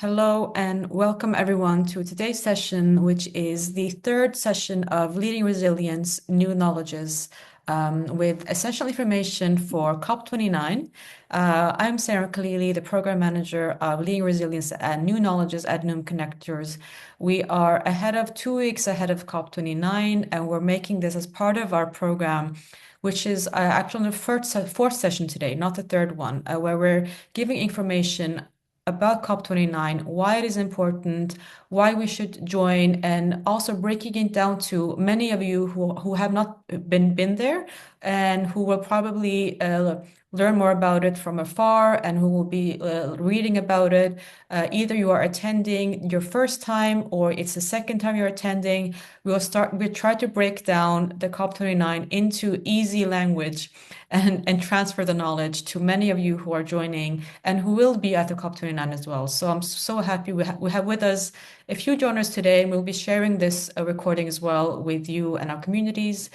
Hello and welcome everyone to today's session, which is the third session of Leading Resilience, New Knowledges, with essential information for COP29. I'm Sarah Khalili, the Program Manager of Leading Resilience and New Knowledges at NUM Connectors. We are 2 weeks ahead of COP29, and we're making this as part of our program, which is actually the fourth session today, not the third one, where we're giving information about COP29, why it is important, why we should join, and also breaking it down to many of you who have not been there and who will probably learn more about it from afar and who will be reading about it. Either you are attending your first time or it's the second time you're attending. We'll try to break down the COP29 into easy language and transfer the knowledge to many of you who are joining and who will be at the COP29 as well. So I'm so happy we have with us a few donors today, and we'll be sharing this recording as well with you and our communities.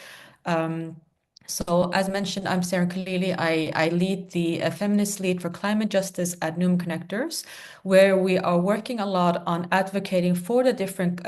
So as mentioned, I'm Sarah Khalili. I lead the Feminist Lead for Climate Justice at NUM Connectors, where we are working a lot on advocating for the different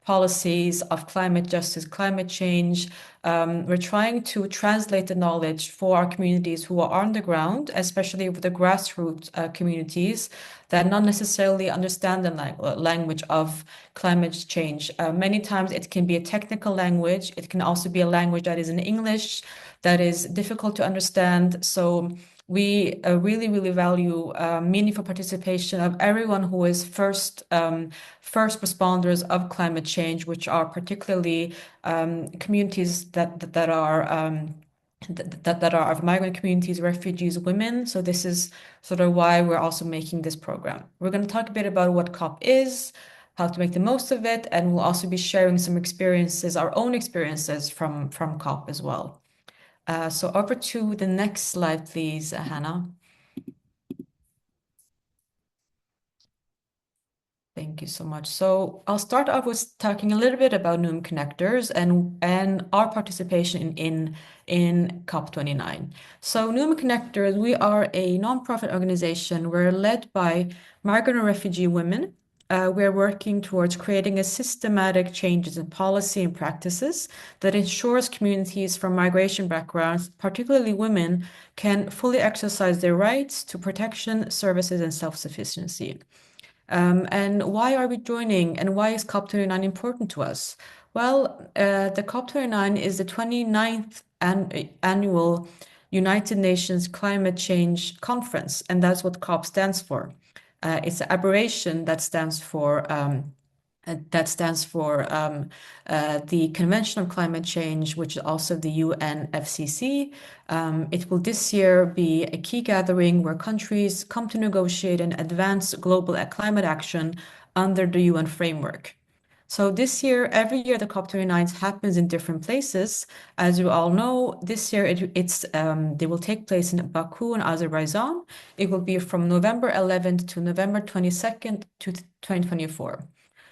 policies of climate justice, climate change. We're trying to translate the knowledge for our communities who are on the ground, especially with the grassroots communities that not necessarily understand the language of climate change. Many times it can be a technical language. It can also be a language that is in English that is difficult to understand. So we really value meaningful participation of everyone who is first responders of climate change, which are particularly communities that are of migrant communities, refugees, women. So this is sort of why we're also making this program. We're going to talk a bit about what COP is, how to make the most of it, and we'll also be sharing some experiences, our own experiences from COP as well. So over to the next slide, please, Hannah. Thank you so much. So I'll start off with talking a little bit about NUM Connectors and our participation in COP29. So NUM Connectors, we are a nonprofit organization. We're led by migrant and refugee women. We're working towards creating a systematic changes in policy and practices that ensures communities from migration backgrounds, particularly women, can fully exercise their rights to protection, services, and self-sufficiency. And why are we joining and why is COP29 important to us? Well, the COP29 is the 29th annual United Nations Climate Change Conference, and that's what COP stands for. It's an abbreviation that stands for the Convention on Climate Change, which is also the UNFCCC. It will this year be a key gathering where countries come to negotiate and advance global climate action under the UN framework. So this year, every year, the COP29 happens in different places. As you all know, this year they will take place in Baku in Azerbaijan. It will be from November 11th to November 22nd to 2024.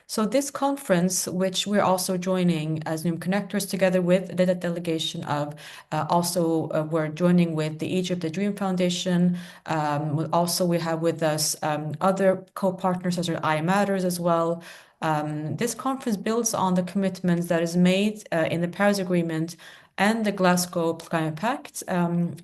So this conference, which we're also joining as NUM Connectors together with the delegation of, we're joining with the Egypt the Dream Foundation. Also, we have with us other co-partners such as I Matters as well. This conference builds on the commitments that is made in the Paris Agreement and the Glasgow Climate Pact.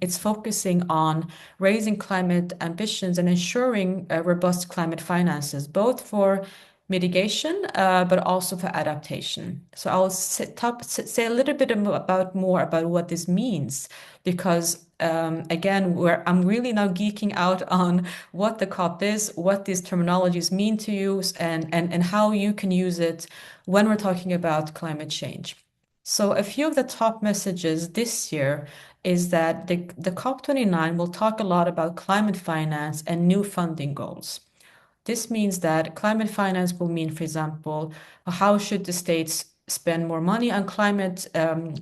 It's focusing on raising climate ambitions and ensuring robust climate finances, both for mitigation, but also for adaptation. So I'll say a little bit more about what this means, because again, I'm really now geeking out on what the COP is, what these terminologies mean to you, and how you can use it when we're talking about climate change. So a few of the top messages this year is that the COP29 will talk a lot about climate finance and new funding goals. This means that climate finance will mean, for example, how should the states spend more money on climate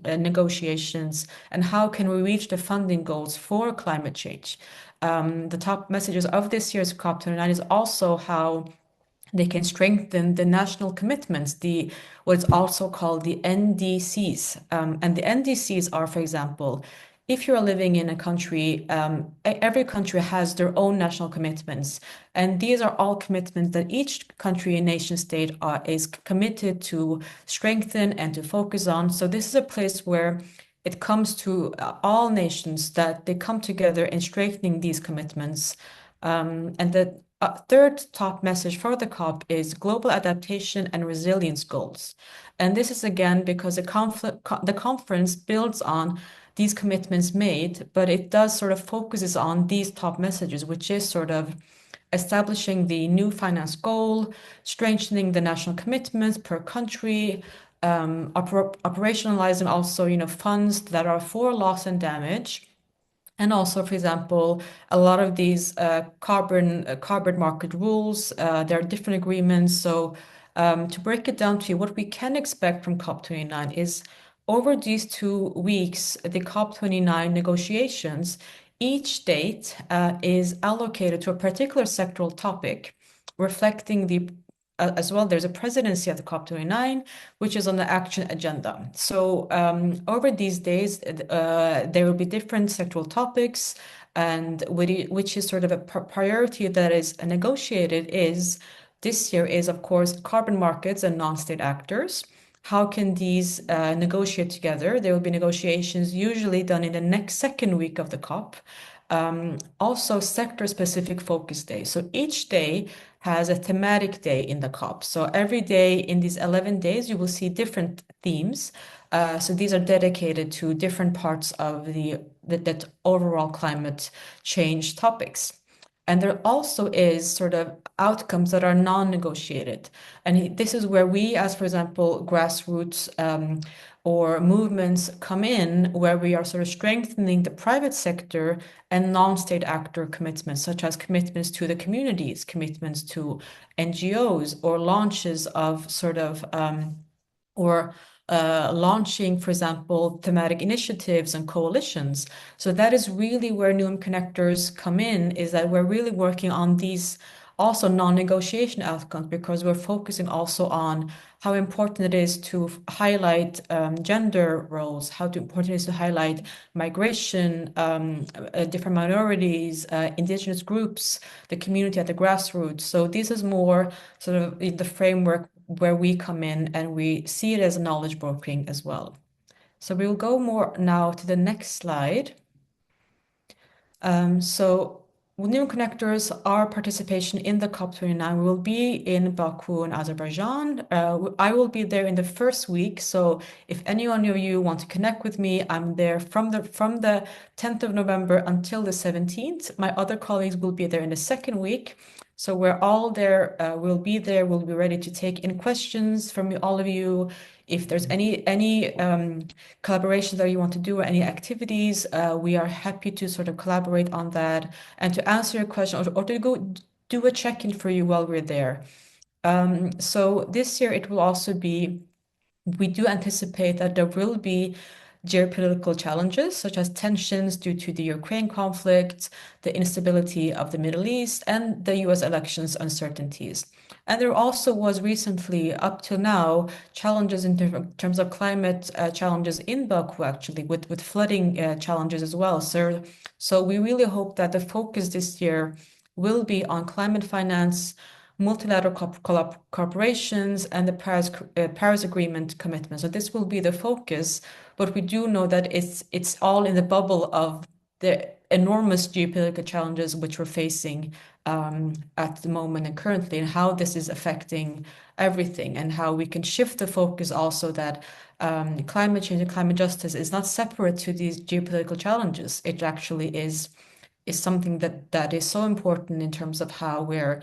negotiations, and how can we reach the funding goals for climate change? The top messages of this year's COP29 is also how they can strengthen the national commitments, what's also called the NDCs. And the NDCs are, for example, if you're living in a country, every country has their own national commitments. And these are all commitments that each country and nation state is committed to strengthen and to focus on. So this is a place where it comes to all nations that they come together in strengthening these commitments. And the third top message for the COP is global adaptation and resilience goals. And this is again because the conference builds on these commitments made, but it does sort of focuses on these top messages, which is sort of establishing the new finance goal, strengthening the national commitments per country, operationalizing also, funds that are for loss and damage. And also, for example, a lot of these carbon market rules, there are different agreements. So to break it down to you, what we can expect from COP29 is over these 2 weeks, the COP29 negotiations, each date is allocated to a particular sectoral topic, reflecting the as well, there's a presidency at the COP29, which is on the action agenda. So over these days, there will be different sectoral topics, and which is sort of a priority that is negotiated is this year is, of course, carbon markets and non-state actors. How can these negotiate together? There will be negotiations usually done in the next second week of the COP. Also, sector-specific focus days. So each day has a thematic day in the COP. So every day in these 11 days, you will see different themes. So these are dedicated to different parts of that overall climate change topics. And there also is sort of outcomes that are non-negotiated. And this is where we, as for example, grassroots or movements come in, where we are sort of strengthening the private sector and non-state actor commitments, such as commitments to the communities, commitments to NGOs, or launches of sort of or launching, for example, thematic initiatives and coalitions. So that is really where Nuum Connectors come in, is that we're really working on these also non-negotiation outcomes, because we're focusing also on how important it is to highlight gender roles, how important it is to highlight migration, different minorities, indigenous groups, the community at the grassroots. So this is more sort of in the framework where we come in, and we see it as knowledge brokering as well. So we will go more now to the next slide. So New Connectors, our participation in the COP29 will be in Baku in Azerbaijan. I will be there in the first week. So if any one of you want to connect with me, I'm there from the 10th of November until the 17th. My other colleagues will be there in the second week. So we're all there, we'll be there, we'll be ready to take in questions from all of you. If there's any collaboration that you want to do or any activities, we are happy to sort of collaborate on that and to answer your question, or to go do a check-in for you while we're there. So this year it will also be, we do anticipate that there will be geopolitical challenges, such as tensions due to the Ukraine conflict, the instability of the Middle East, and the US elections uncertainties. And there also was recently, up to now, challenges in terms of climate challenges in Baku, actually, with flooding challenges as well. So we really hope that the focus this year will be on climate finance, multilateral corporations, and the Paris Agreement commitment. So this will be the focus, but we do know that it's all in the bubble of the enormous geopolitical challenges which we're facing at the moment and currently, and how this is affecting everything, and how we can shift the focus also that climate change and climate justice is not separate to these geopolitical challenges. It actually is something that is so important in terms of how we're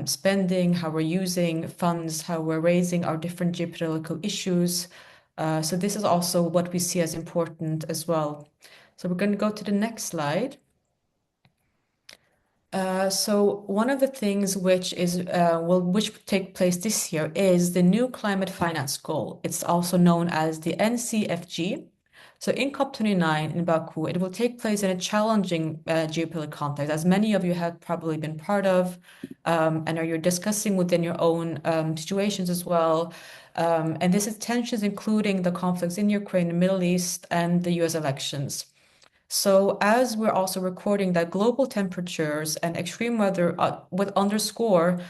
spending, how we're using funds, how we're raising our different geopolitical issues. So this is also what we see as important as well. So we're going to go to the next slide. So one of the things which is which take place this year is the new climate finance goal. It's also known as the NCFG. So in COP29 in Baku, it will take place in a challenging geopolitical context, as many of you have probably been part of, and are you're discussing within your own situations as well. And this is tensions including the conflicts in Ukraine, the Middle East, and the US elections. So, as we're also recording that global temperatures and extreme weather would underscore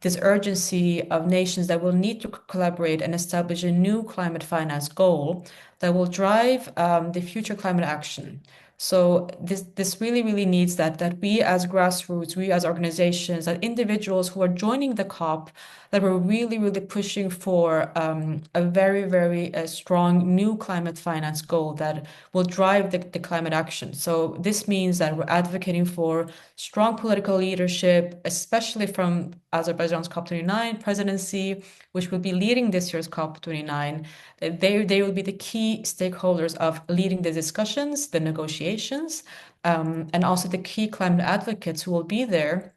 this urgency of nations that will need to collaborate and establish a new climate finance goal that will drive the future climate action. So this really needs that we as grassroots, we as organizations, that individuals who are joining the COP, that we're really pushing for a very strong new climate finance goal that will drive the climate action. So this means that we're advocating for strong political leadership, especially from Azerbaijan's COP29 presidency, which will be leading this year's COP29. They will be the key stakeholders of leading the discussions, the negotiations, and also the key climate advocates who will be there.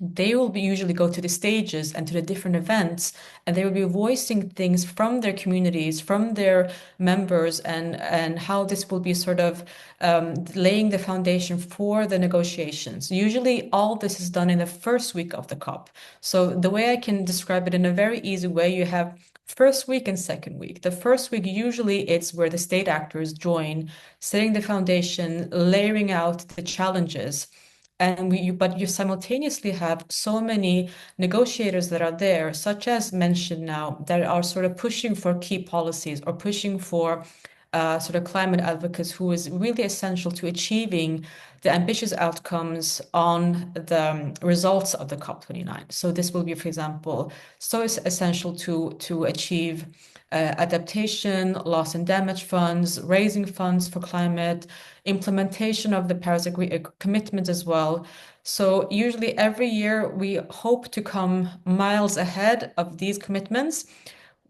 They will usually go to the stages and to the different events, and they will be voicing things from their communities, from their members, and how this will be sort of laying the foundation for the negotiations. Usually, all this is done in the first week of the COP. So the way I can describe it in a very easy way, you have first week and second week. The first week, usually it's where the state actors join, setting the foundation, layering out the challenges. But you simultaneously have so many negotiators that are there, such as mentioned now, that are sort of pushing for key policies or pushing for sort of climate advocates who is really essential to achieving the ambitious outcomes on the results of the COP29. So this will be, for example, so it's essential to achieve adaptation, loss and damage funds, raising funds for climate, implementation of the Paris commitment as well. So usually every year we hope to come miles ahead of these commitments.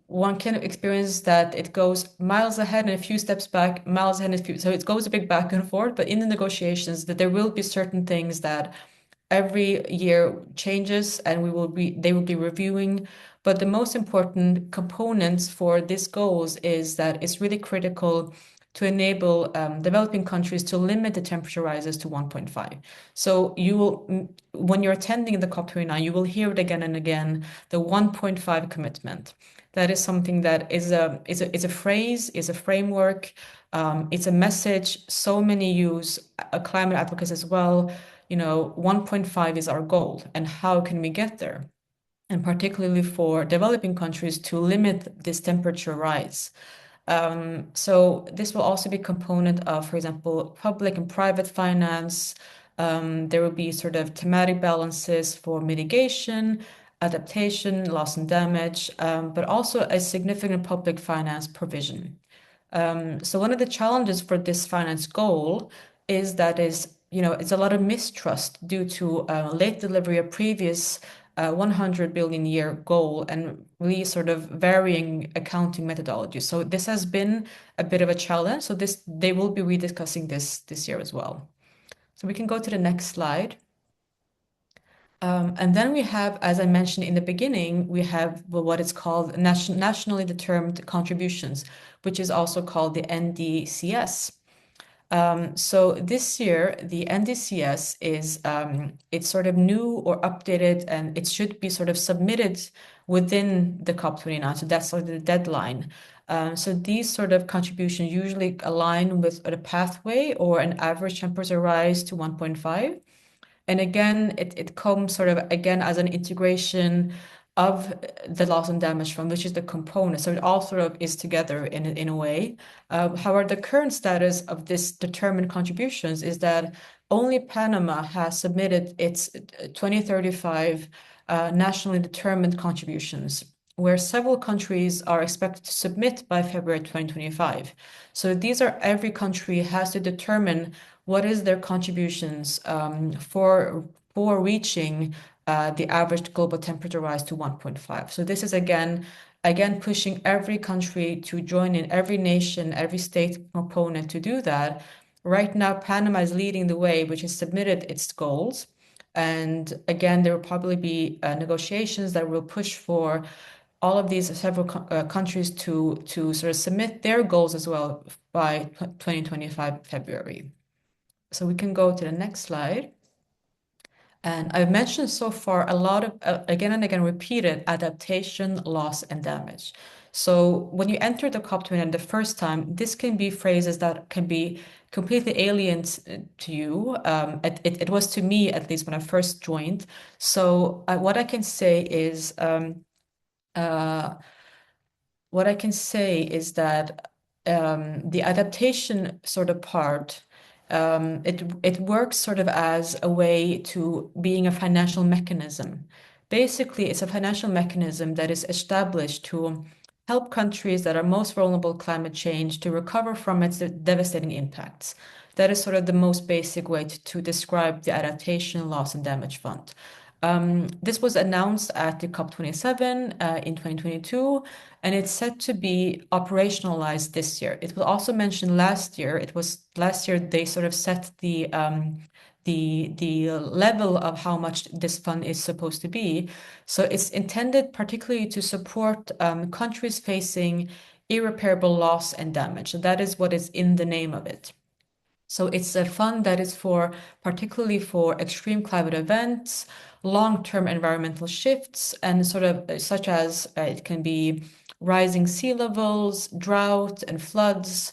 One can experience that it goes miles ahead and a few steps back, miles ahead and a few. So it goes a bit back and forth, but in the negotiations that there will be certain things that every year changes and they will be reviewing. But the most important components for these goals is that it's really critical to enable developing countries to limit the temperature rises to 1.5. So when you're attending the COP29, you will hear it again and again, the 1.5 commitment. That is something that is a phrase, is a framework, it's a message. So many use climate advocates as well. 1.5 is our goal, and how can we get there? And particularly for developing countries to limit this temperature rise. So this will also be a component of, for example, public and private finance. There will be sort of thematic balances for mitigation, adaptation, loss and damage, but also a significant public finance provision. So one of the challenges for this finance goal is that it's a lot of mistrust due to late delivery of previous 100 billion year goal and really sort of varying accounting methodologies. So this has been a bit of a challenge. So they will be rediscussing this year as well. So we can go to the next slide. And then we have, as I mentioned in the beginning, we have what is called nationally determined contributions, which is also called the NDCS. So this year, the NDCS is it's sort of new or updated, and it should be sort of submitted within the COP29. So that's sort of the deadline. So these sort of contributions usually align with a pathway or an average temperature rise to 1.5. And again, it comes sort of again as an integration of the loss and damage fund, which is the component. So it all sort of is together in a way. However, the current status of this determined contributions is that only Panama has submitted its 2035 nationally determined contributions, where several countries are expected to submit by February 2025. So these are every country has to determine what is their contributions for reaching the average global temperature rise to 1.5. So this is again pushing every country to join in, every nation, every state component to do that. Right now, Panama is leading the way, which has submitted its goals. And again, there will probably be negotiations that will push for all of these several countries to sort of submit their goals as well by 2025 February. So we can go to the next slide. And I've mentioned so far a lot of, again and again, repeated adaptation, loss, and damage. So when you enter the COP29 the first time, this can be phrases that can be completely alien to you. It was to me, at least when I first joined. So what I can say is uh, what I can say is that the adaptation sort of part, it works sort of as a way to being a financial mechanism. Basically, it's a financial mechanism that is established to help countries that are most vulnerable to climate change to recover from its devastating impacts. That is sort of the most basic way to describe the Adaptation Loss and Damage Fund. This was announced at the COP27 in 2022, and it's set to be operationalized this year. It was also mentioned last year. It was last year they sort of set the level of how much this fund is supposed to be. So it's intended particularly to support countries facing irreparable loss and damage. So that is what is in the name of it. So it's a fund that is for particularly for extreme climate events, long-term environmental shifts, and sort of such as it can be rising sea levels, drought, and floods.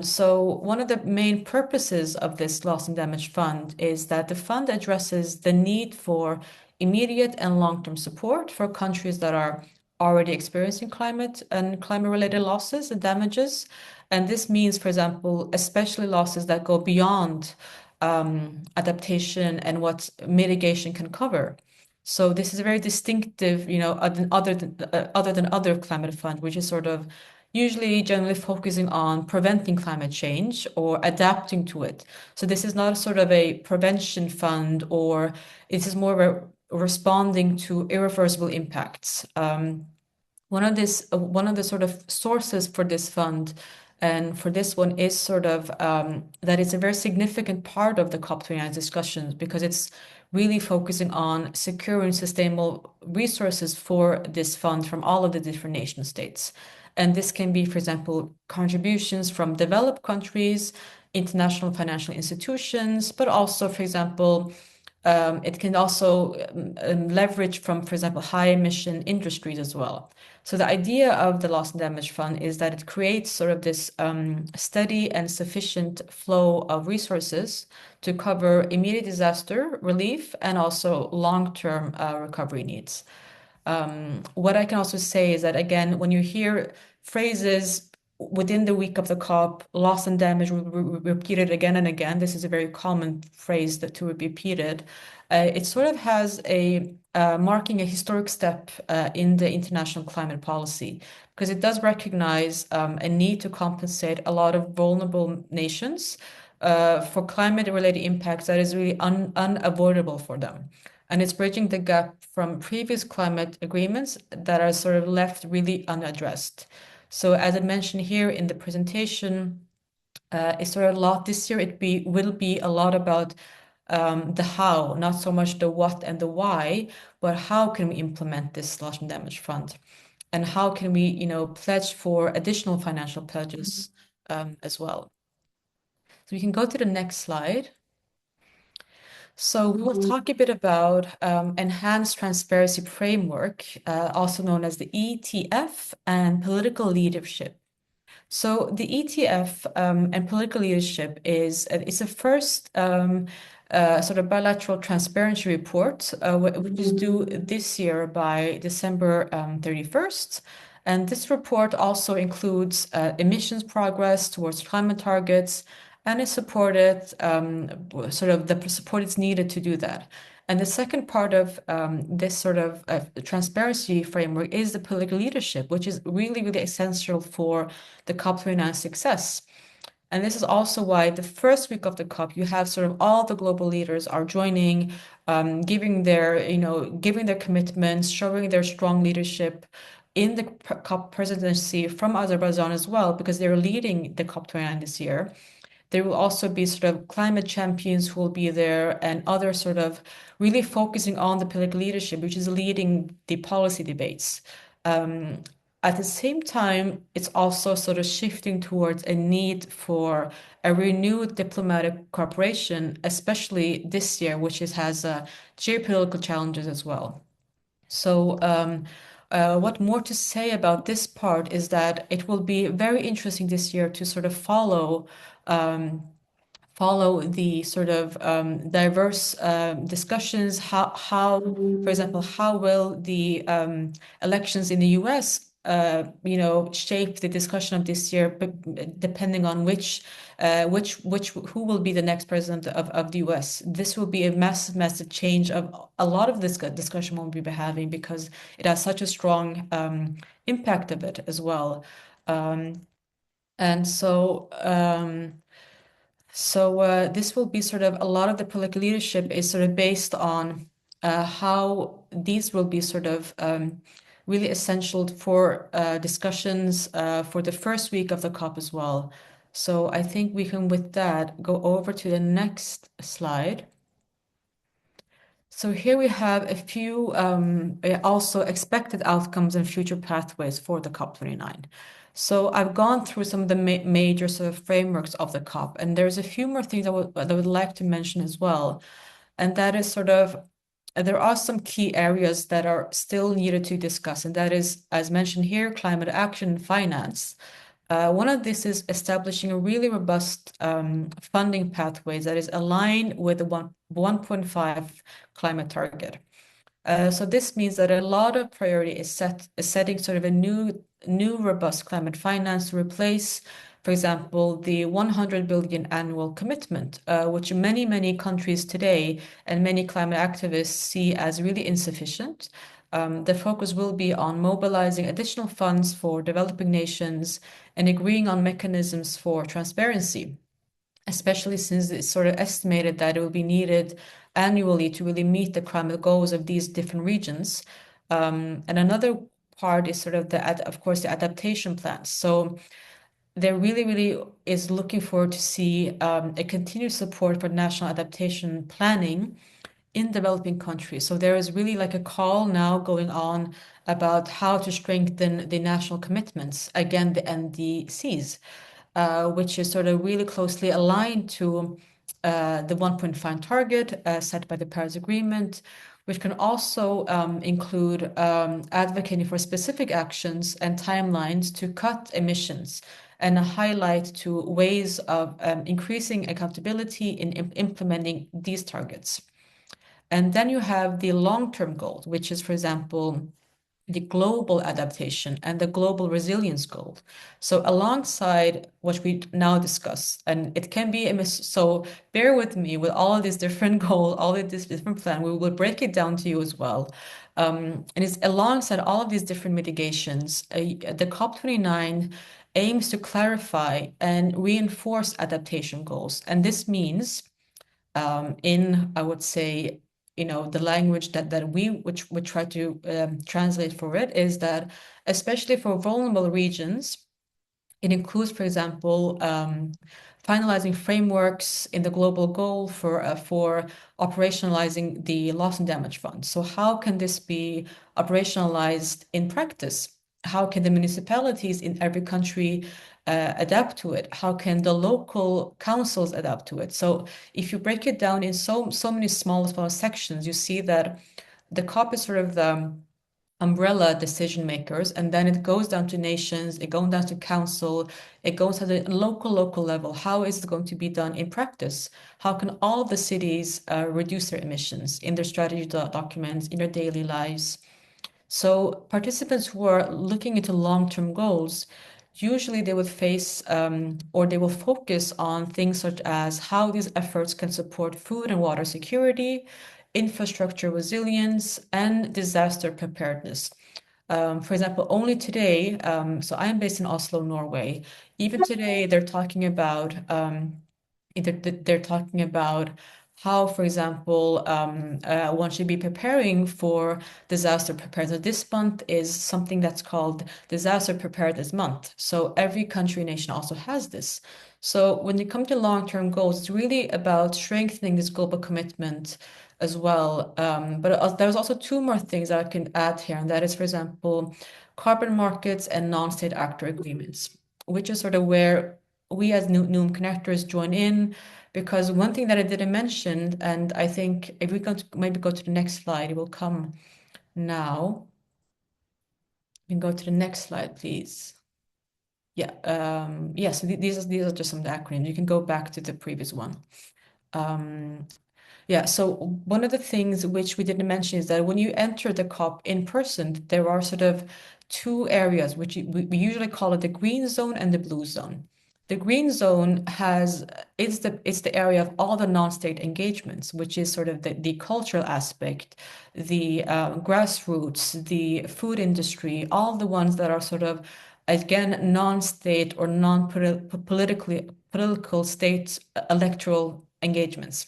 So one of the main purposes of this loss and damage fund is that the fund addresses the need for immediate and long-term support for countries that are already experiencing climate and climate-related losses and damages. And this means, for example, especially losses that go beyond adaptation and what mitigation can cover. So this is a very distinctive, other than other climate fund, which is sort of usually generally focusing on preventing climate change or adapting to it. So this is not sort of a prevention fund, or it is more of a responding to irreversible impacts. One of the sort of sources for this fund and for this one is sort of that it's a very significant part of the COP29 discussions because it's really focusing on securing sustainable resources for this fund from all of the different nation states. And this can be, for example, contributions from developed countries, international financial institutions, but also, for example, it can also leverage from, for example, high emission industries as well. So the idea of the loss and damage fund is that it creates sort of this steady and sufficient flow of resources to cover immediate disaster relief and also long-term recovery needs. What I can also say is that, again, when you hear phrases within the week of the COP, loss and damage repeated again and again, this is a very common phrase that to be repeated. It sort of has a marking a historic step in the international climate policy because it does recognize a need to compensate a lot of vulnerable nations for climate-related impacts that is really unavoidable for them. And it's bridging the gap from previous climate agreements that are sort of left really unaddressed. So as I mentioned here in the presentation, it's sort of a lot this year. Will be a lot about the how, not so much the what and the why, but how can we implement this loss and damage fund, and how can we, pledge for additional financial pledges as well. So we can go to the next slide. So we will talk a bit about enhanced transparency framework, also known as the ETF, and political leadership. So the ETF and political leadership is it's a first sort of bilateral transparency report, which is due this year by December 31st. And this report also includes emissions progress towards climate targets, and is supported sort of the support is needed to do that. And the second part of this sort of transparency framework is the political leadership, which is really, really essential for the COP29 success. And this is also why the first week of the COP, you have sort of all the global leaders are joining, giving their commitments, showing their strong leadership in the COP presidency from Azerbaijan as well, because they're leading the COP29 this year. There will also be sort of climate champions who will be there and other sort of really focusing on the political leadership, which is leading the policy debates. At the same time, it's also sort of shifting towards a need for a renewed diplomatic cooperation, especially this year, which has geopolitical challenges as well. So, what more to say about this part is that it will be very interesting this year to sort of follow follow the sort of diverse discussions. For example, how will the elections in the U.S. Shape the discussion of this year, depending on who will be the next president of the U.S. This will be a massive, massive change of a lot of this discussion we'll be having because it has such a strong impact of it as well. And so. This will be sort of a lot of the political leadership is sort of based on how these will be sort of really essential for discussions for the first week of the COP as well. So I think we can, with that, go over to the next slide. So here we have a few also expected outcomes and future pathways for the COP29. So I've gone through some of the major sort of frameworks of the COP, and there's a few more things that I would like to mention as well. And that is sort of, there are some key areas that are still needed to discuss, and that is, as mentioned here, climate action and finance. One of this is establishing a really robust funding pathways that is aligned with the 1.5 climate target. So this means that a lot of priority is setting sort of a new robust climate finance to replace, for example, the 100 billion annual commitment, which many countries today and many climate activists see as really insufficient. The focus will be on mobilizing additional funds for developing nations and agreeing on mechanisms for transparency, especially since it's sort of estimated that it will be needed annually to really meet the climate goals of these different regions. And another part is sort of of course, the adaptation plans. So there really is looking forward to see a continued support for national adaptation planning in developing countries. So there is really like a call now going on about how to strengthen the national commitments, again, the NDCs, which is sort of really closely aligned to the 1.5 target set by the Paris Agreement, which can also include advocating for specific actions and timelines to cut emissions and a highlight to ways of increasing accountability in implementing these targets. And then you have the long-term goal, which is, for example, the global adaptation and the global resilience goal. So alongside what we now discuss, and it can be so bear with me with all of these different goals, all of these different plans, we will break it down to you as well. And it's alongside all of these different mitigations, the COP29 aims to clarify and reinforce adaptation goals. And this means I would say, the language that which we try to translate for it is that, especially for vulnerable regions, it includes, for example, finalizing frameworks in the global goal for operationalizing the loss and damage fund. So how can this be operationalized in practice? How can the municipalities in every country adapt to it? How can the local councils adapt to it? So if you break it down in so many small sections, you see that the COP is sort of the umbrella decision makers, and then it goes down to nations, it goes down to council, it goes to the local level. How is it going to be done in practice? How can all of the cities reduce their emissions in their strategy documents, in their daily lives? So participants who are looking into long-term goals, usually they would face or they will focus on things such as how these efforts can support food and water security, infrastructure resilience, and disaster preparedness. For example, only today, so I am based in Oslo, Norway. Even today, they're talking about how, for example, one should be preparing for disaster preparedness. This month is something that's called Disaster Preparedness Month. So every country nation also has this. So when you come to long-term goals, it's really about strengthening this global commitment as well. But there's also two more things that I can add here, and that is, for example, carbon markets and non-state actor agreements, which is sort of where we as Newham Connectors join in, because one thing that I didn't mention, and I think if we can maybe go to the next slide, it will come now. You can go to the next slide, please. Yeah, yeah, so these are just some of the acronyms. You can go back to the previous one. Um, yeah, so one of the things which we didn't mention is that when you enter the COP in person, there are sort of two areas, which we usually call it the green zone and the blue zone. The green zone has it's the area of all the non-state engagements, which is sort of the cultural aspect, the grassroots, the food industry, all the ones that are sort of again non-state or non-politically political state electoral engagements.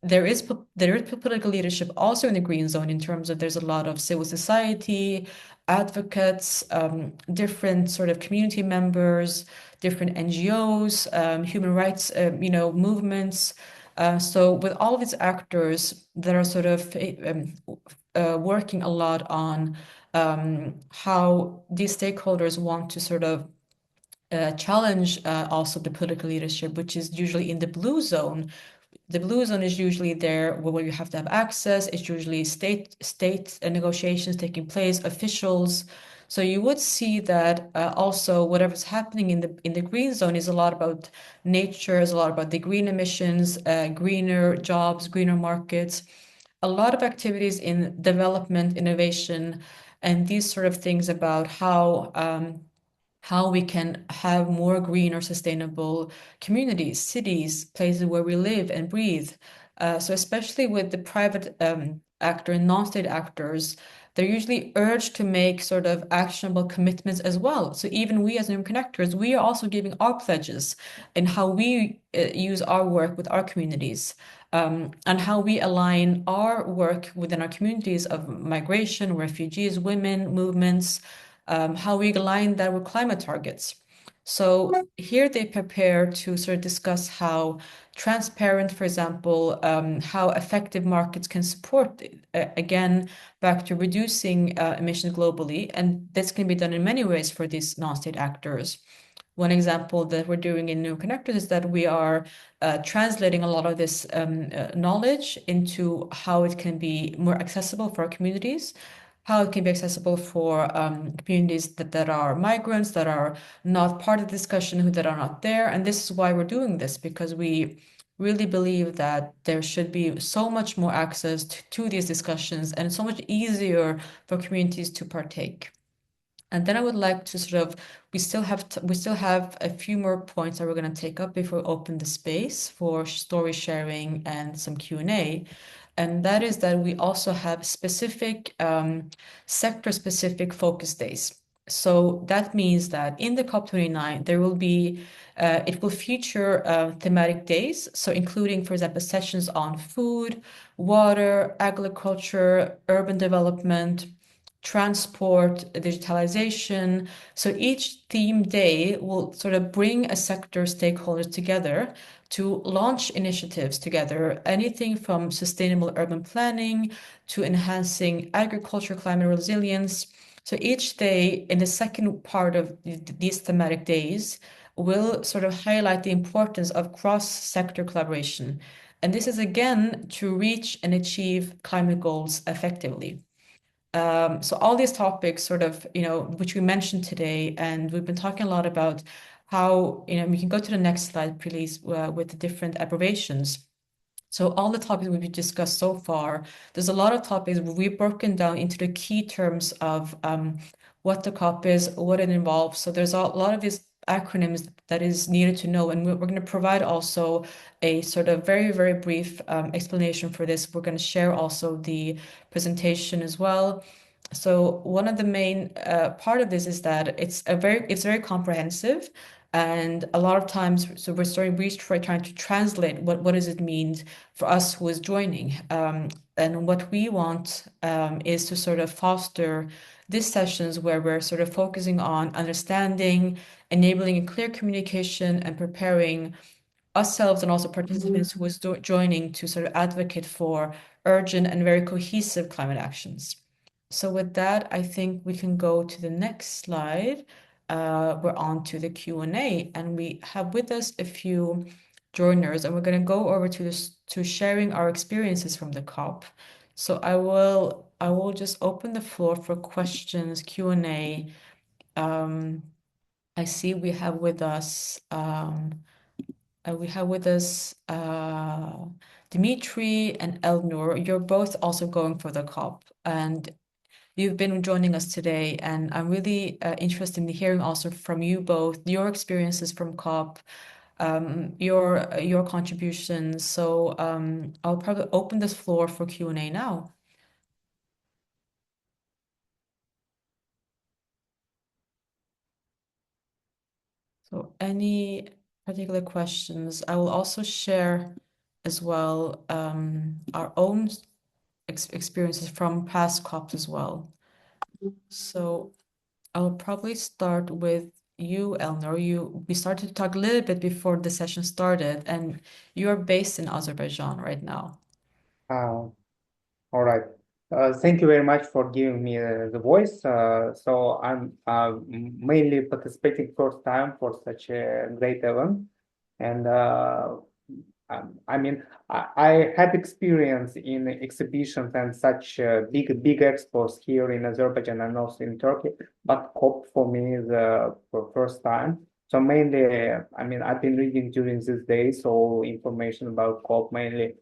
There is political leadership also in the green zone in terms of there's a lot of civil society, advocates, different sort of community members, different NGOs, human rights, movements. So with all of these actors that are sort of working a lot on how these stakeholders want to sort of challenge also the political leadership, which is usually in the blue zone. The blue zone is usually there where you have to have access. It's usually state negotiations taking place, officials. So you would see that also whatever's happening in the green zone is a lot about nature, is a lot about the green emissions, greener jobs, greener markets, a lot of activities in development, innovation, and these sort of things about how we can have more green or sustainable communities, cities, places where we live and breathe. So especially with the private actor and non-state actors, they're usually urged to make sort of actionable commitments as well. So even we as new connectors, we are also giving our pledges in how we use our work with our communities. And how we align our work within our communities of migration, refugees, women, movements, how we align that with climate targets. So here they prepare to sort of discuss how transparent, for example, how effective markets can support, again, back to reducing emissions globally. And this can be done in many ways for these non-state actors. One example that we're doing in New Connectors is that we are translating a lot of this knowledge into how it can be more accessible for our communities, how it can be accessible for communities that are migrants, that are not part of the discussion, who that are not there. And this is why we're doing this, because we really believe that there should be so much more access to these discussions and so much easier for communities to partake. And then I would like to sort of, we still have a few more points that we're going to take up before we open the space for story sharing and some Q&A. And that is that we also have specific sector-specific focus days. So that means that in the COP29, it will feature thematic days. So including, for example, sessions on food, water, agriculture, urban development, transport, digitalization. So each theme day will sort of bring a sector stakeholders together to launch initiatives together, anything from sustainable urban planning to enhancing agriculture climate resilience. So each day in the second part of these thematic days will sort of highlight the importance of cross-sector collaboration. And this is again to reach and achieve climate goals effectively. So all these topics sort of, which we mentioned today, and we've been talking a lot about how, we can go to the next slide, please, with the different abbreviations. So all the topics we've discussed so far, there's a lot of topics we've broken down into the key terms of what the COP is, what it involves. So there's a lot of these acronyms that is needed to know, and we're going to provide also a sort of very, very brief explanation for this. We're going to share also the presentation as well. So one of the main part of this is that it's very comprehensive, and a lot of times, so we're trying to translate what does it mean for us who is joining. And what we want is to sort of foster these sessions where we're sort of focusing on understanding, enabling a clear communication, and preparing ourselves and also participants who is joining to sort of advocate for urgent and very cohesive climate actions. So with that, I think we can go to the next slide. We're on to the Q&A, and we have with us a few joiners, and we're going to go over to this to sharing our experiences from the COP. So I will just open the floor for questions, Q&A. I see we have with us Dimitri and Elnur. You're both also going for the COP, and you've been joining us today. And I'm really interested in hearing also from you both your experiences from COP, your contributions. So I'll probably open this floor for Q&A now. So any particular questions? I will also share as well our own experiences from past COPs as well. So I'll probably start with you, Elnor. We started to talk a little bit before the session started, and you are based in Azerbaijan right now. Uh, all right. Thank you very much for giving me the voice. So I'm mainly participating first time for such a great event, and I mean I had experience in exhibitions and such big expos here in Azerbaijan and also in Turkey, but COP for me is for first time. So mainly, I mean, I've been reading during these days all information about COP, mainly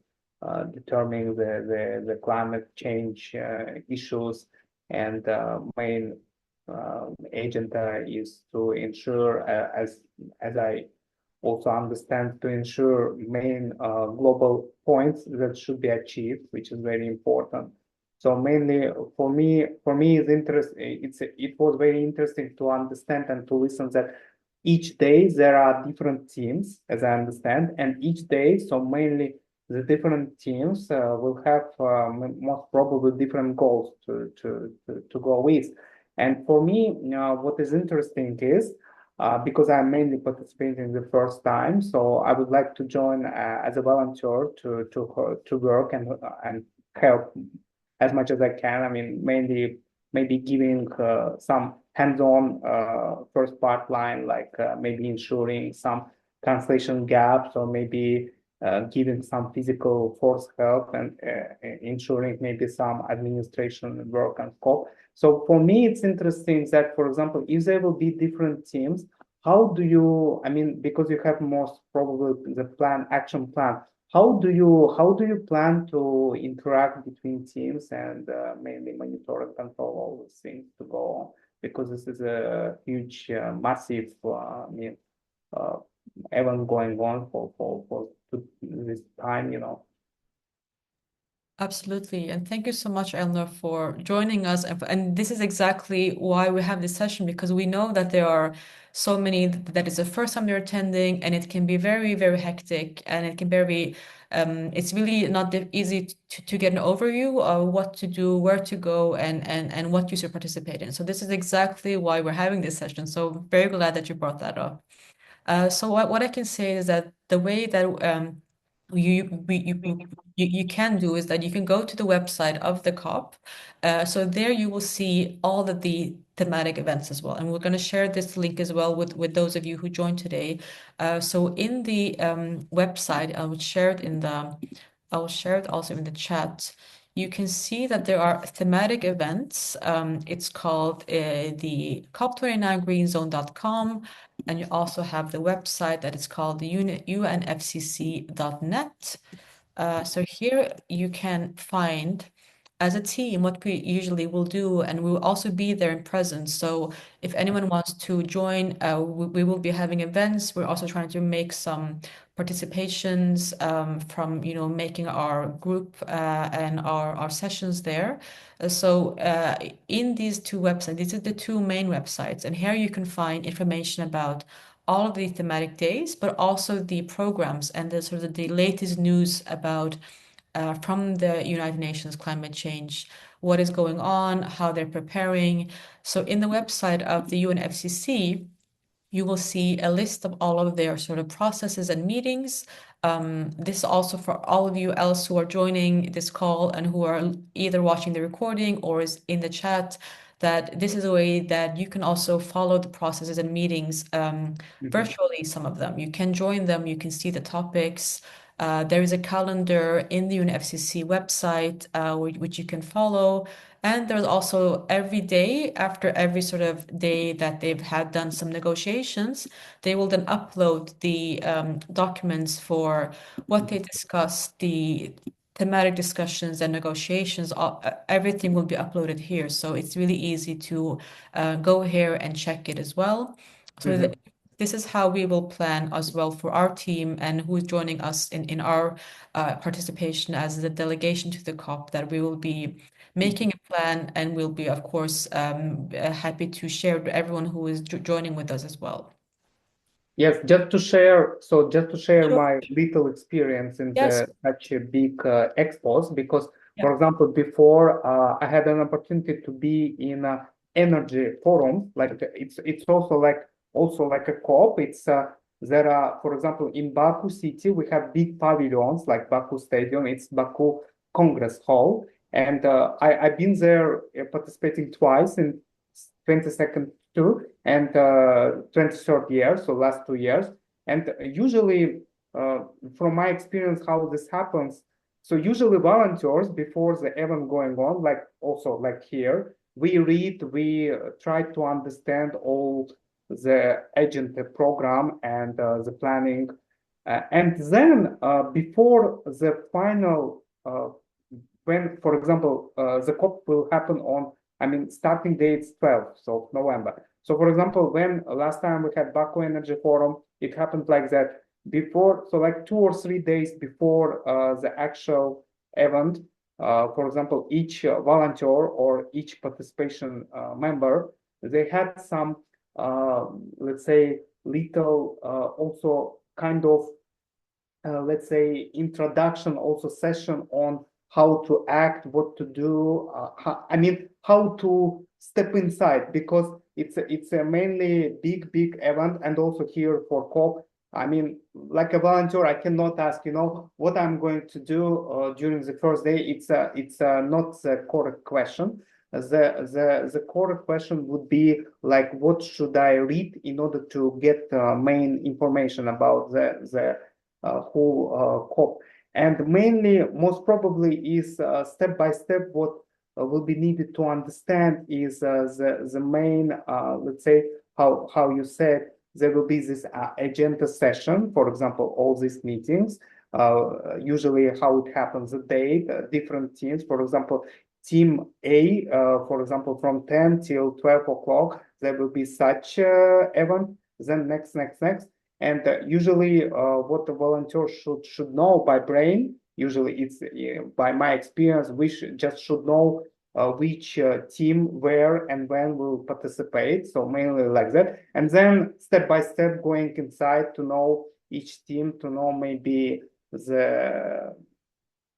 determining the climate change issues, and main agenda is to ensure, as I also understand, to ensure main global points that should be achieved, which is very important. So mainly for me, it was very interesting to understand and to listen that each day there are different teams, as I understand, and each day, so mainly the different teams will have most probably different goals to go with. And for me, what is interesting is because I'm mainly participating the first time, so I would like to join as a volunteer to work and help as much as I can. I mean, mainly maybe giving some hands-on first part line, like maybe ensuring some translation gaps, or maybe giving some physical force help, and ensuring maybe some administration work and scope. So for me, it's interesting that, for example, if there will be different teams, how do you, I mean, because you have most probably the action plan, how do you plan to interact between teams and mainly monitor and control all these things to go on? Because this is a huge, massive, uh, event going on for this time. Absolutely. And thank you so much, Elnor, for joining us. And this is exactly why we have this session, because we know that there are so many that is the first time they're attending, and it can be very, very hectic, and it can be very, it's really not easy to get an overview of what to do, where to go, and what you should participate in. So this is exactly why we're having this session. So very glad that you brought that up. So what I can say is that the way that you, we, you can do is that you can go to the website of the COP. So there you will see all of the thematic events as well. And we're going to share this link as well with those of you who joined today. So in the website, I will share it also in the chat. You can see that there are thematic events. It's called the COP29greenzone.com. And you also have the website that is called the unfcc.net. So here you can find, as a team, what we usually will do, and we will also be there in presence. So if anyone wants to join, we will be having events. We're also trying to make some participations from, making our group and our sessions there. So in these two websites, these are the two main websites, and here you can find information about all of the thematic days, but also the programs and the sort of the latest news about from the United Nations climate change, what is going on, how they're preparing. So in the website of the UNFCCC, you will see a list of all of their sort of processes and meetings. This is also for all of you else who are joining this call and who are either watching the recording or is in the chat, that this is a way that you can also follow the processes and meetings Mhm. virtually, some of them. You can join them, you can see the topics. There is a calendar in the UNFCCC website, which you can follow. And there's also every day, after every sort of day that they've had done some negotiations, they will then upload the documents for what they discussed, the thematic discussions and negotiations. Everything will be uploaded here. So it's really easy to go here and check it as well. So Mhm. this is how we will plan as well for our team and who is joining us in our participation as the delegation to the COP, that we will be making a plan and we'll be, of course, happy to share with everyone who is joining with us as well. Yes, just to share Sure. my little experience in Yes. the such a big expos, because, Yeah. for example, before I had an opportunity to be in a energy forum, like it's also like a COP. It's there are, for example, in Baku city we have big pavilions like Baku Stadium. It's Baku Congress Hall, and I've been there participating twice in 22nd too, and 23rd year, so last 2 years. And usually, from my experience, how this happens, so usually volunteers before the event going on, like also like here, we read, we try to understand all the agenda program and the planning. And then before the final, when, for example, the COP will happen on, I mean, starting date's 12th, so November. So, for example, when last time we had Baku Energy Forum, it happened like that before, so like 2 or 3 days before the actual event. For example, each volunteer or each participation member, they had some, let's say, little also kind of let's say introduction also session on how to act, what to do, I mean how to step inside, because it's a mainly big event. And also here for COP, I mean, like a volunteer, I cannot ask, what I'm going to do during the first day. It's not the correct question. The correct question would be like, what should I read in order to get main information about the whole COP. And mainly, most probably, is step by step what will be needed to understand is the main, let's say, how you said, there will be this agenda session, for example, all these meetings, usually how it happens, the date, different teams, for example, team A, for example, from 10 till 12 o'clock, there will be such event, then next. And usually, what the volunteer should know by brain, usually it's by my experience, we should know which team where and when will participate. So mainly like that, and then step by step going inside to know each team, to know maybe the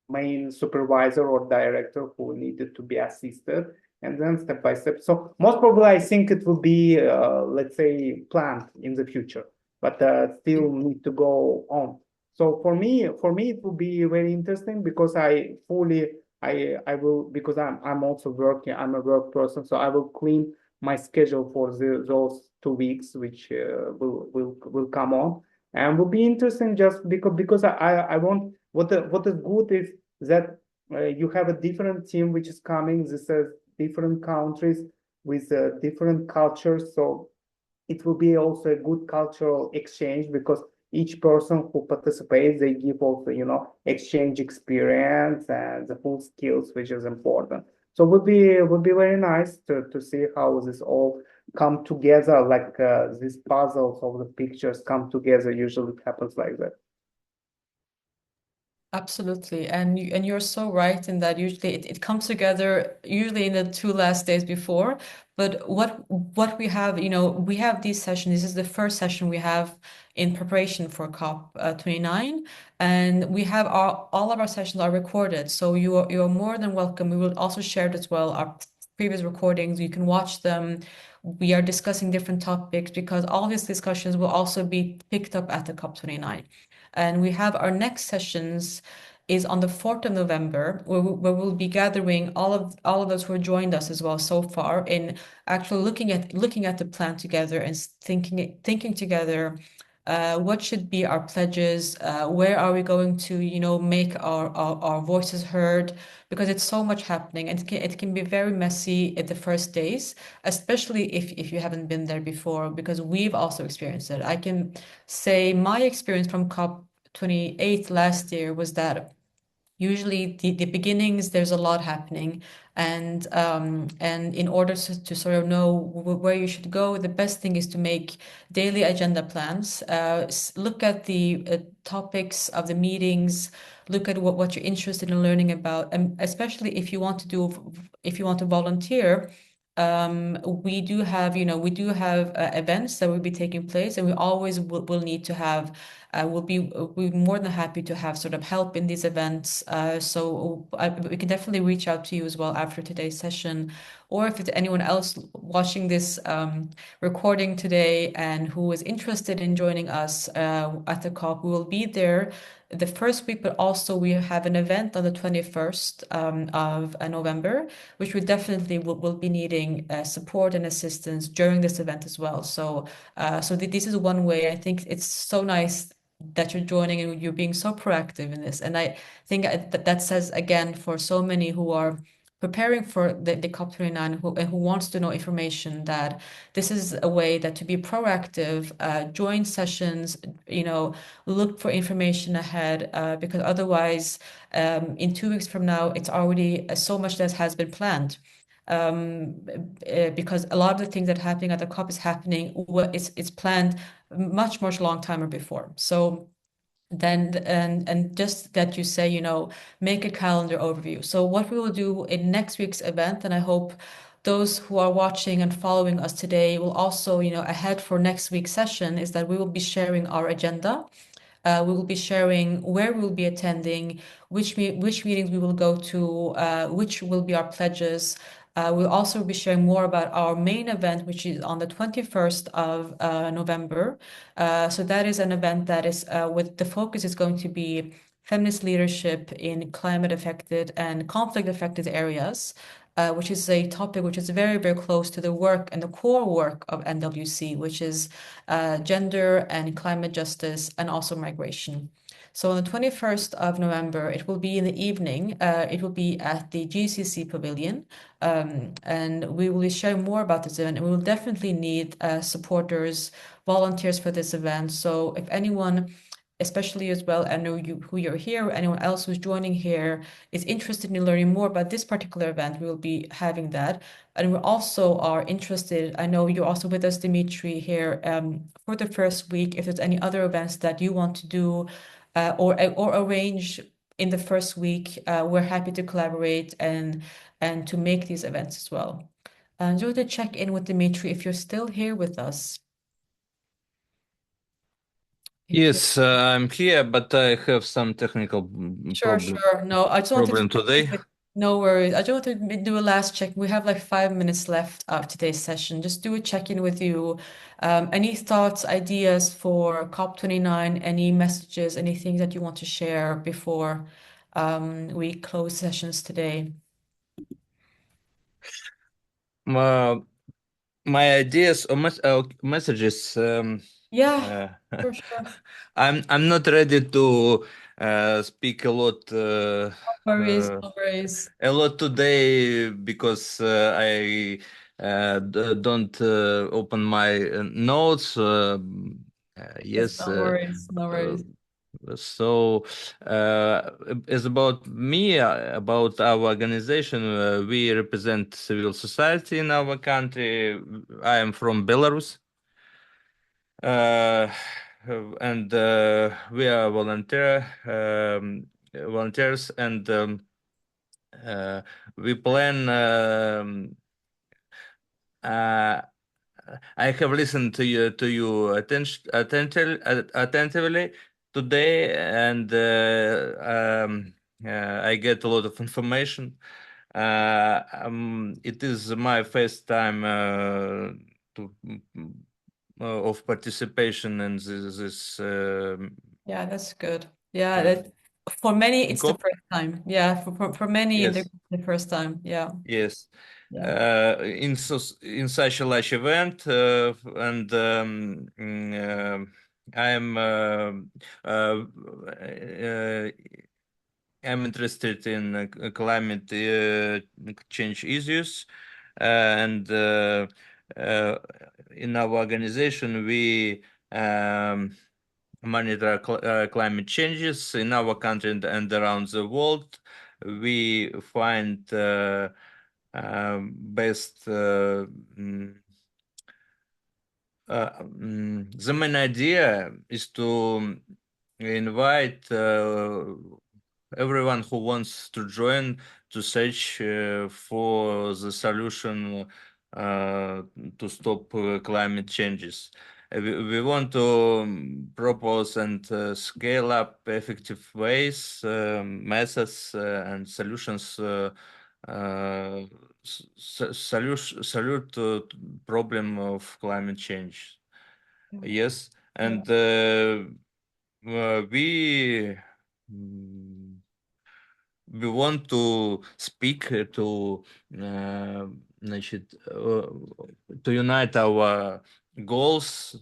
main supervisor or director who needed to be assisted, and then step by step. So most probably, I think it will be, let's say, planned in the future, but still need to go on. So for me, it will be very interesting because I will, because I'm also working. I'm a work person, so I will clean my schedule for those 2 weeks, which will come on, and will be interesting just because I want, what is good is that you have a different team which is coming. This is different countries with different cultures, so it will be also a good cultural exchange, because each person who participates, they give also, exchange experience and the full skills, which is important. So would be very nice to see how this all come together, like these puzzles of the pictures come together. Usually it happens like that. Absolutely. And you're so right in that usually it comes together usually in the two last days before. But what we have, we have these sessions. This is the first session we have in preparation for COP 29. And we have all of our sessions are recorded. So you're more than welcome. We will also share it as well, our previous recordings. You can watch them. We are discussing different topics because all these discussions will also be picked up at the COP 29. And we have our next sessions is on the 4th of November, where we'll be gathering all of those who have joined us as well so far in actually looking at the plan together and thinking together What should be our pledges? Where are we going to, make our voices heard? Because it's so much happening, and it can be very messy at the first days, especially if you haven't been there before, because we've also experienced it. I can say my experience from COP28 last year was that usually the beginnings, there's a lot happening, and in order to sort of know where you should go, the best thing is to make daily agenda plans. Look at the topics of the meetings, look at what you're interested in learning about, and especially if you want to volunteer. We do have events that will be taking place, and we always will need to have we'll be more than happy to have sort of help in these events. We can definitely reach out to you as well after today's session, or if it's anyone else watching this recording today and who is interested in joining us at the COP, we will be there the first week, but also we have an event on the 21st of November, which we definitely will be needing support and assistance during this event as well. This is one way. I think it's so nice that you're joining and you're being so proactive in this. And I think that says again for so many who are preparing for the COP29 who wants to know information, that this is a way that to be proactive, join sessions, look for information ahead, because otherwise, in 2 weeks from now, it's already so much that has been planned. Because a lot of the things that are happening at the COP is happening, it's planned much long time before. So then and just that you say, make a calendar overview. So what we will do in next week's event, and I hope those who are watching and following us today will also, ahead for next week's session, is that we will be sharing our agenda. We will be sharing where we will be attending, which meetings we will go to, which will be our pledges. We'll also be sharing more about our main event, which is on the 21st of November. So that is an event that is with the focus is going to be feminist leadership in climate affected and conflict affected areas, which is a topic which is very close to the work and the core work of NWC, which is gender and climate justice and also migration. So on the 21st of November, it will be in the evening. It will be at the GCC Pavilion, and we will be sharing more about this event. And we will definitely need supporters, volunteers for this event. So if anyone, especially as well, I know you who you're here, or anyone else who's joining here is interested in learning more about this particular event, we will be having that. And we also are interested, I know you're also with us, Dimitri, here for the first week. If there's any other events that you want to do or arrange in the first week, we're happy to collaborate and to make these events as well. And just to check in with Dimitri if you're still here with us. If you're Yes, I'm here, but I have some technical Sure, sure. No, I just wanted to problem check in today. no worries. I just wanted to do a last check. We have like 5 minutes left of today's session. Just do a check-in with you. Any thoughts, ideas for COP29, any messages, anything that you want to share before we close sessions today? Uh, my ideas or messages. Yeah, Uh, sure, sure. I'm not ready to speak No worries, uh, no worries. a lot today because I don't open my notes. It's Yes. no worries, no Uh, worries. So, as about me, about our organization, we represent civil society in our country. I am from Belarus, uh, and we are volunteers, and uh, we plan. Uh, I have listened to you attentively today, and I get a lot of information. It is my first time to of participation in this Yeah, that's good. Yeah, uh, that for many it's the COP. first time. Yeah, for many Yes, the first time. Yeah, yes. yeah. In such a large event, and I'm I'm interested in climate change issues, and uh, in our organization we monitor climate changes in our country and around the world. We find best the main idea is to invite everyone who wants to join to search for the solution to stop climate changes. We want to propose and scale up effective ways, methods, and solutions salute to problem of climate change. Yes, and we mm, we want to speak значит, to unite our goals,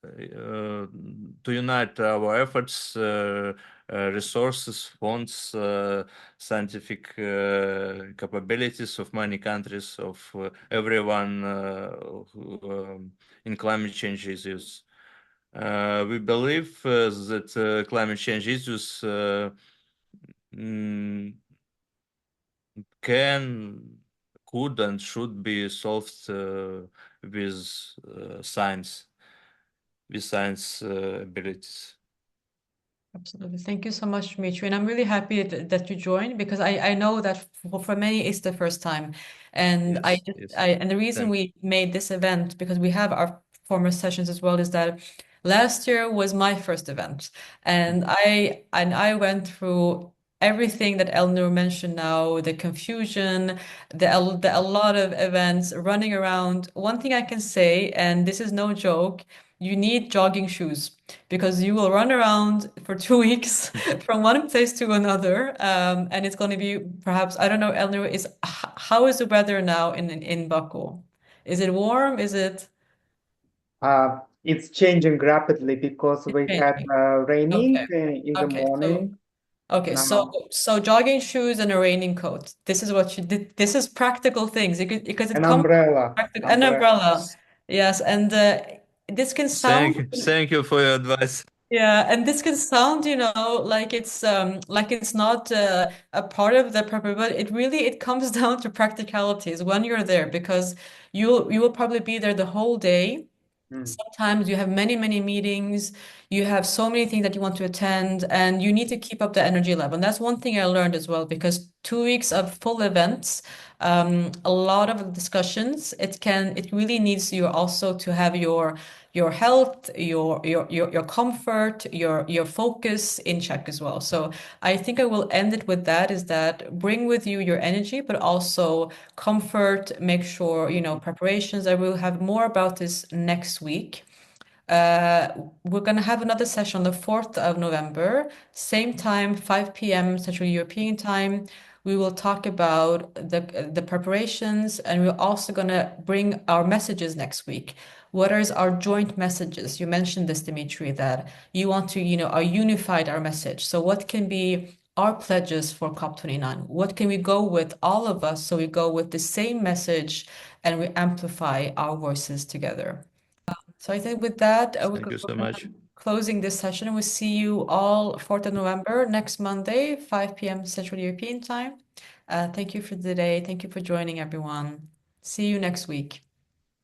to unite our efforts, resources, funds, scientific capabilities of many countries, of everyone in climate change issues. We believe that climate change issues mm, can, could, and should be solved science, with science abilities. Absolutely. Thank you so much, Dmitry. And I'm really happy that you joined because I know that for many it's the first time. And Yes, yes. and the reason Thank we made this event, because we have our former sessions as well, is that last year was my first event. And I went through everything that Eleanor mentioned now, the confusion, a lot of events running around. One thing I can say, and this is no joke, you need jogging shoes because you will run around for 2 weeks from one place to another, and it's going to be perhaps I don't know. Eleanor, how is the weather now in Baku? Is it warm? Is it It's changing rapidly because we had changing? raining Okay, in the okay. morning. So Now, jogging shoes and a raining coat. This is what you did. This is practical things because it an comes umbrella, practical. An umbrella. umbrella. Yes, and this can sound. thank you for your advice. Yeah, and this can sound, like it's not a part of the purpose, but it comes down to practicalities when you're there because you will probably be there the whole day. Mm. Sometimes you have many, many meetings, you have so many things that you want to attend, and you need to keep up the energy level. And that's one thing I learned as well, because 2 weeks of full events, a lot of discussions, it really needs you also to have your health, your comfort, your focus in check as well. So I think I will end it with that, is that bring with you your energy, but also comfort, make sure, preparations. I will have more about this next week. We're going to have another session on the 4th of November, same time, 5 p.m. Central European time. We will talk about the preparations, and we're also going to bring our messages next week. What are our joint messages? You mentioned this, Dimitri, that you want to, our unified our message. So what can be our pledges for COP29? What can we go with, all of us, so we go with the same message and we amplify our voices together? So I think with that, Thank you so we're much. closing this session. We'll see you all 4th of November, next Monday, 5 p.m. Central European time. Thank you for today. Thank you for joining, everyone. See you next week.